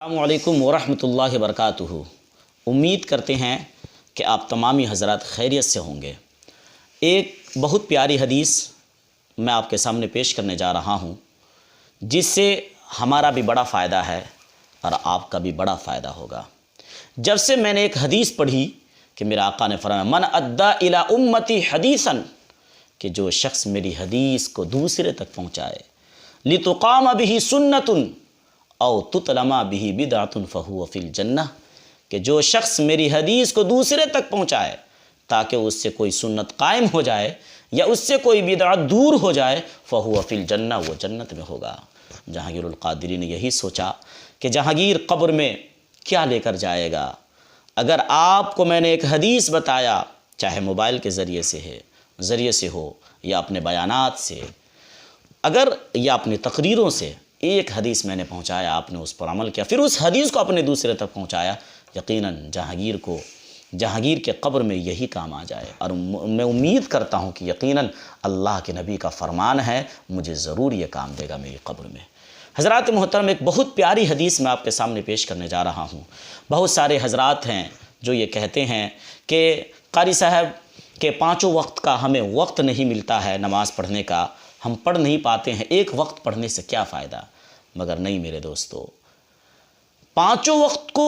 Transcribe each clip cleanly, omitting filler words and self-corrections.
السلام علیکم ورحمۃ اللہ وبرکاتہ۔ امید کرتے ہیں کہ آپ تمامی حضرات خیریت سے ہوں گے۔ ایک بہت پیاری حدیث میں آپ کے سامنے پیش کرنے جا رہا ہوں، جس سے ہمارا بھی بڑا فائدہ ہے اور آپ کا بھی بڑا فائدہ ہوگا۔ جب سے میں نے ایک حدیث پڑھی کہ میرے آقا نے فرمایا من ادا الی امتی حدیثا، کہ جو شخص میری حدیث کو دوسرے تک پہنچائے، لتقام بہ سنۃ او تتلما بہ بدعۃ فہو فی الجنہ، کہ جو شخص میری حدیث کو دوسرے تک پہنچائے تاکہ اس سے کوئی سنت قائم ہو جائے یا اس سے کوئی بدعت دور ہو جائے، فہو فی الجنہ، وہ جنت میں ہوگا۔ جہانگیر القادری نے یہی سوچا کہ جہانگیر قبر میں کیا لے کر جائے گا؟ اگر آپ کو میں نے ایک حدیث بتایا، چاہے موبائل کے ذریعے سے ہو یا اپنے بیانات سے، اگر یا اپنی تقریروں سے ایک حدیث میں نے پہنچایا، آپ نے اس پر عمل کیا، پھر اس حدیث کو اپنے دوسرے تک پہنچایا، یقیناً جہانگیر کے قبر میں یہی کام آ جائے۔ اور میں امید کرتا ہوں کہ یقیناً اللہ کے نبی کا فرمان ہے، مجھے ضرور یہ کام دے گا میری قبر میں۔ حضرات محترم، ایک بہت پیاری حدیث میں آپ کے سامنے پیش کرنے جا رہا ہوں۔ بہت سارے حضرات ہیں جو یہ کہتے ہیں کہ قاری صاحب کہ پانچوں وقت کا ہمیں وقت نہیں ملتا ہے نماز پڑھنے کا، ہم پڑھ نہیں پاتے ہیں، ایک وقت پڑھنے سے کیا فائدہ؟ مگر نہیں میرے دوستو، پانچوں وقت کو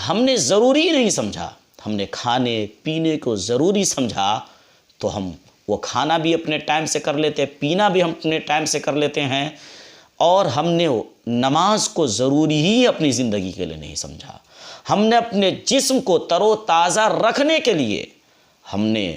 ہم نے ضروری نہیں سمجھا، ہم نے کھانے پینے کو ضروری سمجھا، تو ہم وہ کھانا بھی اپنے ٹائم سے کر لیتے ہیں، پینا بھی ہم اپنے ٹائم سے کر لیتے ہیں، اور ہم نے نماز کو ضروری ہی اپنی زندگی کے لیے نہیں سمجھا۔ ہم نے اپنے جسم کو تر و تازہ رکھنے کے لیے ہم نے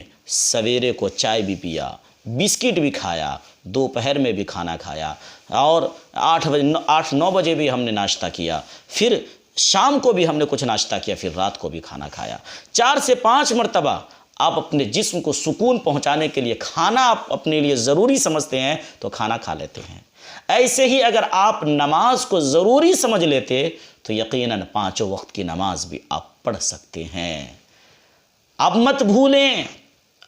سویرے کو چائے بھی پیا، بسکٹ بھی کھایا، دوپہر میں بھی کھانا کھایا، اور 8-9 بجے بھی ہم نے ناشتہ کیا، پھر شام کو بھی ہم نے کچھ ناشتہ کیا، پھر رات کو بھی کھانا کھایا۔ 4 سے 5 مرتبہ آپ اپنے جسم کو سکون پہنچانے کے لیے کھانا آپ اپنے لیے ضروری سمجھتے ہیں تو کھانا کھا لیتے ہیں۔ ایسے ہی اگر آپ نماز کو ضروری سمجھ لیتے تو یقیناً پانچوں وقت کی نماز بھی آپ پڑھ سکتے ہیں۔ اب مت بھولیں،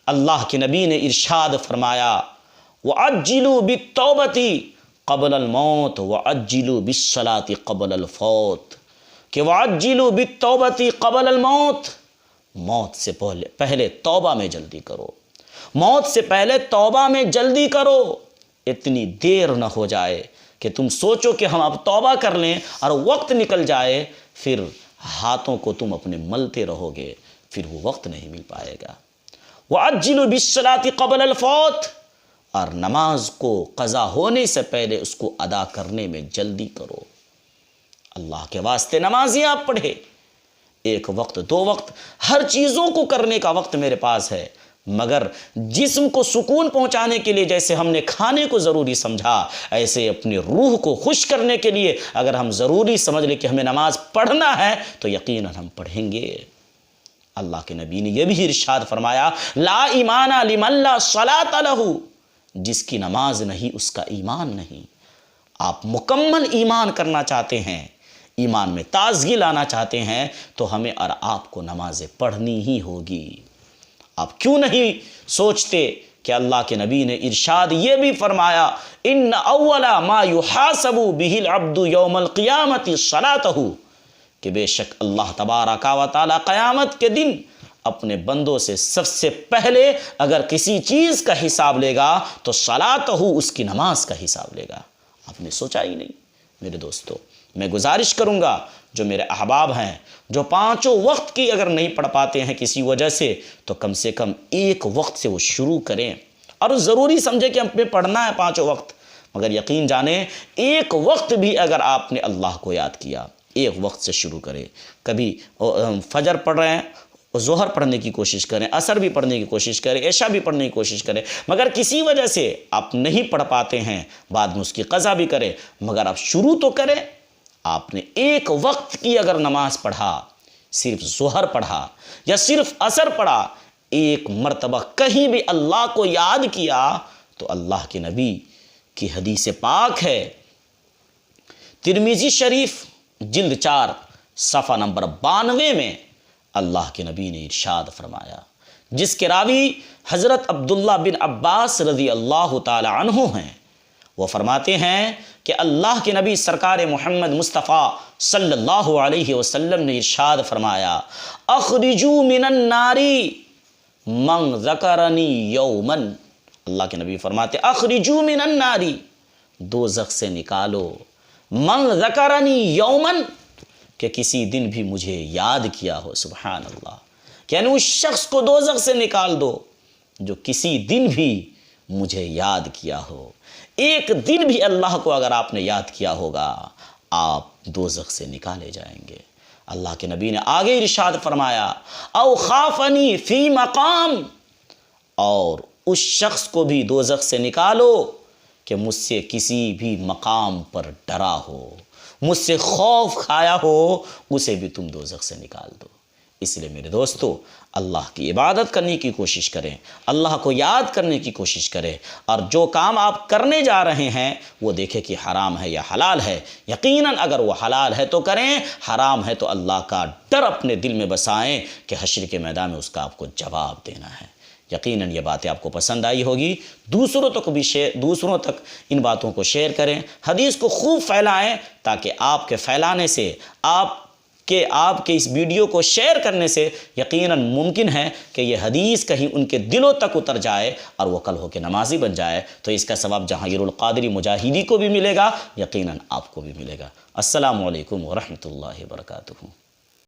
اللہ کے نبی نے ارشاد فرمایا وَعَجِّلُوا بِالتَّوْبَةِ قَبْلَ الْمَوْتِ وَعَجِّلُوا بِالصَّلَاةِ قَبْلَ الْفَوْتِ، کہ وَعَجِّلُوا بِالتَّوْبَةِ قَبْلَ الْمَوْتِ، موت سے پہلے توبہ میں جلدی کرو، موت سے پہلے توبہ میں جلدی کرو، اتنی دیر نہ ہو جائے کہ تم سوچو کہ ہم اب توبہ کر لیں اور وقت نکل جائے، پھر ہاتھوں کو تم اپنے ملتے رہو گے، پھر وہ وقت نہیں مل پائے گا۔ وَعَجِّلُوا بِالصَّلَاةِ قَبْلَ الْفَوْتِ، اور نماز کو قضا ہونے سے پہلے اس کو ادا کرنے میں جلدی کرو۔ اللہ کے واسطے نمازیں آپ پڑھے، 1 وقت 2 وقت، ہر چیزوں کو کرنے کا وقت میرے پاس ہے، مگر جسم کو سکون پہنچانے کے لیے جیسے ہم نے کھانے کو ضروری سمجھا، ایسے اپنی روح کو خوش کرنے کے لیے اگر ہم ضروری سمجھ لیں کہ ہمیں نماز پڑھنا ہے تو یقیناً ہم پڑھیں گے۔ اللہ کے نبی نے یہ بھی ارشاد فرمایا لا ایمان لمن لا صلاۃ لہ، جس کی نماز نہیں اس کا ایمان نہیں۔ آپ مکمل ایمان کرنا چاہتے ہیں، ایمان میں تازگی لانا چاہتے ہیں تو ہمیں اور آپ کو نمازیں پڑھنی ہی ہوگی۔ آپ کیوں نہیں سوچتے کہ اللہ کے نبی نے ارشاد یہ بھی فرمایا ان اول ما یحاسب به العبد یوم القیامت صلاتہ، کہ بے شک اللہ تبارک و تعالی قیامت کے دن اپنے بندوں سے سب سے پہلے اگر کسی چیز کا حساب لے گا تو صلاتہ، اس کی نماز کا حساب لے گا۔ آپ نے سوچا ہی نہیں میرے دوستو۔ میں گزارش کروں گا جو میرے احباب ہیں جو پانچوں وقت کی اگر نہیں پڑھ پاتے ہیں کسی وجہ سے، تو کم سے کم 1 وقت سے وہ شروع کریں، اور ضروری سمجھے کہ ہمیں پڑھنا ہے پانچوں وقت، مگر یقین جانیں 1 وقت بھی اگر آپ نے اللہ کو یاد کیا، 1 وقت سے شروع کریں۔ کبھی فجر پڑھ رہے ہیں، ظہر پڑھنے کی کوشش کریں، عصر بھی پڑھنے کی کوشش کریں، عشاء بھی پڑھنے کی کوشش کریں، مگر کسی وجہ سے آپ نہیں پڑھ پاتے ہیں، بعد میں اس کی قضا بھی کریں، مگر آپ شروع تو کریں۔ آپ نے 1 وقت کی اگر نماز پڑھا، صرف ظہر پڑھا یا صرف عصر پڑھا، 1 مرتبہ کہیں بھی اللہ کو یاد کیا تو اللہ کے نبی کی حدیث پاک ہے، ترمذی شریف جلد 4 صفحہ نمبر 92 میں اللہ کے نبی نے ارشاد فرمایا، جس کے راوی حضرت عبداللہ بن عباس رضی اللہ تعالی عنہ ہیں، وہ فرماتے ہیں کہ اللہ کے نبی سرکار محمد مصطفیٰ صلی اللہ علیہ وسلم نے ارشاد فرمایا اخرجوا من النار من ذکرنی یوما، اللہ کے نبی فرماتے اخرجوا من النار، دوزخ سے نکالو، من ذکرنی یوما، کہ کسی دن بھی مجھے یاد کیا ہو، سبحان اللہ، یعنی اس شخص کو دوزخ سے نکال دو جو کسی دن بھی مجھے یاد کیا ہو۔ ایک دن بھی اللہ کو اگر آپ نے یاد کیا ہوگا آپ دوزخ سے نکالے جائیں گے۔ اللہ کے نبی نے آگے ارشاد فرمایا او خافنی فی مقام، اور اس شخص کو بھی دوزخ سے نکالو کہ مجھ سے کسی بھی مقام پر ڈرا ہو، مجھ سے خوف کھایا ہو، اسے بھی تم دوزخ سے نکال دو۔ اس لیے میرے دوستو اللہ کی عبادت کرنے کی کوشش کریں، اللہ کو یاد کرنے کی کوشش کریں، اور جو کام آپ کرنے جا رہے ہیں وہ دیکھیں کہ حرام ہے یا حلال ہے۔ یقیناً اگر وہ حلال ہے تو کریں، حرام ہے تو اللہ کا ڈر اپنے دل میں بسائیں کہ حشر کے میدان میں اس کا آپ کو جواب دینا ہے۔ یقیناً یہ باتیں آپ کو پسند آئی ہوگی، دوسروں تک ان باتوں کو شیئر کریں، حدیث کو خوب پھیلائیں، تاکہ آپ کے پھیلانے سے، آپ کے اس ویڈیو کو شیئر کرنے سے یقیناً ممکن ہے کہ یہ حدیث کہیں ان کے دلوں تک اتر جائے اور وہ کل ہو کے نمازی بن جائے، تو اس کا ثواب جہانگیر القادری مجاہدی کو بھی ملے گا، یقیناً آپ کو بھی ملے گا۔ السلام علیکم ورحمۃ اللہ وبرکاتہ۔